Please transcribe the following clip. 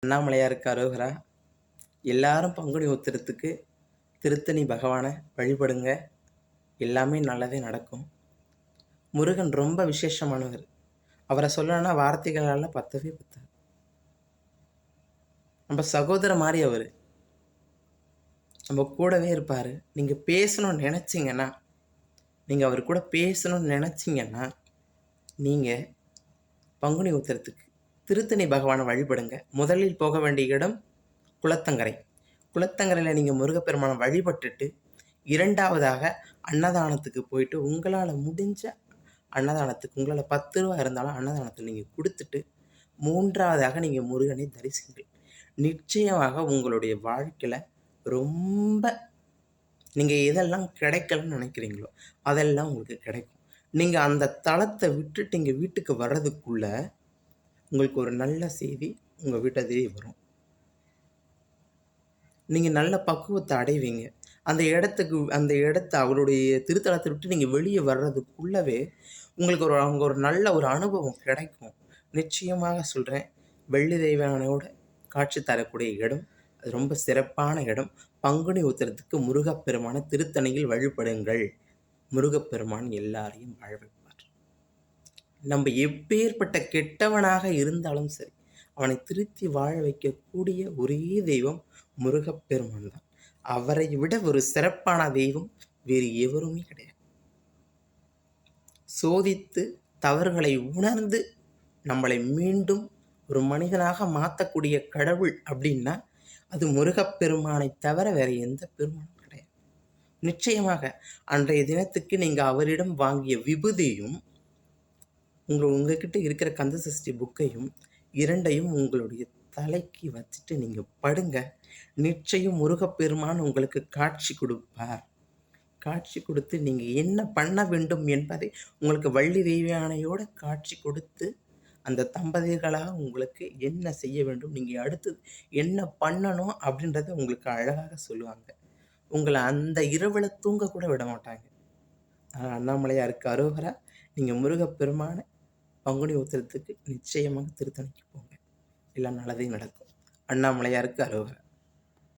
அண்ணாமலையாருக்கு அரோகரா. எல்லாரும் பங்குனி உத்திரத்துக்கு திருத்தணி பகவானை வழிபடுங்க. எல்லாமே நல்லதே நடக்கும். முருகன் ரொம்ப விசேஷமானவர். அவரை சொல்லணும்னா வார்த்தைகளால் பத்தவே பத்தாது. நம்ம சகோதர மாதிரி அவர் நம்ம கூடவே இருப்பார். நீங்கள் பேசணும்னு நினச்சிங்கன்னா, நீங்கள் அவர் கூட பேசணும்னு நினச்சிங்கன்னா, நீங்கள் பங்குனி உத்திரத்துக்கு திருத்தணி பகவானை வழிபடுங்க. முதலில் போக வேண்டிய இடம் குளத்தங்கரை. குளத்தங்கரையில் நீங்கள் முருகப்பெருமானை வழிபட்டுட்டு, இரண்டாவதாக அன்னதானத்துக்கு போயிட்டு உங்களால் முடிஞ்ச அன்னதானத்துக்கு உங்களால் 10 ரூபா இருந்தாலும் அன்னதானத்தை நீங்கள் கொடுத்துட்டு, மூன்றாவதாக நீங்கள் முருகனை தரிசிங்கள். நிச்சயமாக உங்களுடைய வாழ்க்கையில் ரொம்ப நீங்கள் எதெல்லாம் கிடைக்கலன்னு நினைக்கிறீங்களோ அதெல்லாம் உங்களுக்கு கிடைக்கும். நீங்கள் அந்த தளத்தை விட்டுட்டு இங்கே வீட்டுக்கு வர்றதுக்குள்ளே உங்களுக்கு ஒரு நல்ல செய்தி உங்கள் வீட்டை தேடி வரும். நீங்கள் நல்ல பக்குவத்தை அடைவீங்க. அந்த இடத்த அவருடைய திருத்தலத்தை விட்டு நீங்கள் வெளியே வர்றதுக்குள்ளவே உங்களுக்கு அங்கே ஒரு நல்ல ஒரு அனுபவம் கிடைக்கும். நிச்சயமாக சொல்கிறேன், வெள்ளி தெய்வானையோட காட்சி தரக்கூடிய இடம். அது ரொம்ப சிறப்பான இடம். பங்குனி உத்திரத்துக்கு முருகப்பெருமான திருத்தணியில் வழிபடுங்கள். முருகப்பெருமான் எல்லாரையும் வாழ வைப்பார். நம்ம எப்பேற்பட்ட கெட்டவனாக இருந்தாலும் சரி, அவனை திருத்தி வாழ வைக்கக்கூடிய ஒரே தெய்வம் முருகப்பெருமான் தான். அவரை விட ஒரு சிறப்பான தெய்வம் வேறு எவருமே கிடையாது. சோதித்து தவறுகளை உணர்ந்து நம்மளை மீண்டும் ஒரு மனிதனாக மாற்றக்கூடிய கடவுள் அப்படின்னா அது முருகப்பெருமானை தவிர வேற எந்த பெருமானும் கிடையாது. நிச்சயமாக அன்றைய தினத்துக்கு நீங்கள் அவரிடம் வாங்கிய விபூதியும் உங்ககிட்ட இருக்கிற கந்தசஷ்டி புக்கையும் இரண்டையும் உங்களுடைய தலைக்கு வச்சுட்டு நீங்கள் படுங்க. நிச்சயம் முருகப்பெருமான் உங்களுக்கு காட்சி கொடுப்பார். காட்சி கொடுத்து நீங்கள் என்ன பண்ண வேண்டும் என்பதை உங்களுக்கு வள்ளி தெய்வானையோட காட்சி கொடுத்து அந்த தம்பதிகளாக உங்களுக்கு என்ன செய்ய வேண்டும், நீங்கள் அடுத்தது என்ன பண்ணணும் அப்படின்றத உங்களுக்கு அழகாக சொல்லுவாங்க. உங்களை அந்த இரவில் தூங்க கூட விட மாட்டாங்க. அண்ணாமலையாருக்கு அரோகரா. நீங்கள் முருகப்பெருமான பங்குனி உத்திரத்துக்கு நிச்சயமாக திருத்தணிக்கு போங்க. எல்லாம் நல்லதே நடக்கும். அண்ணாமலையாருக்கு அரோகரா.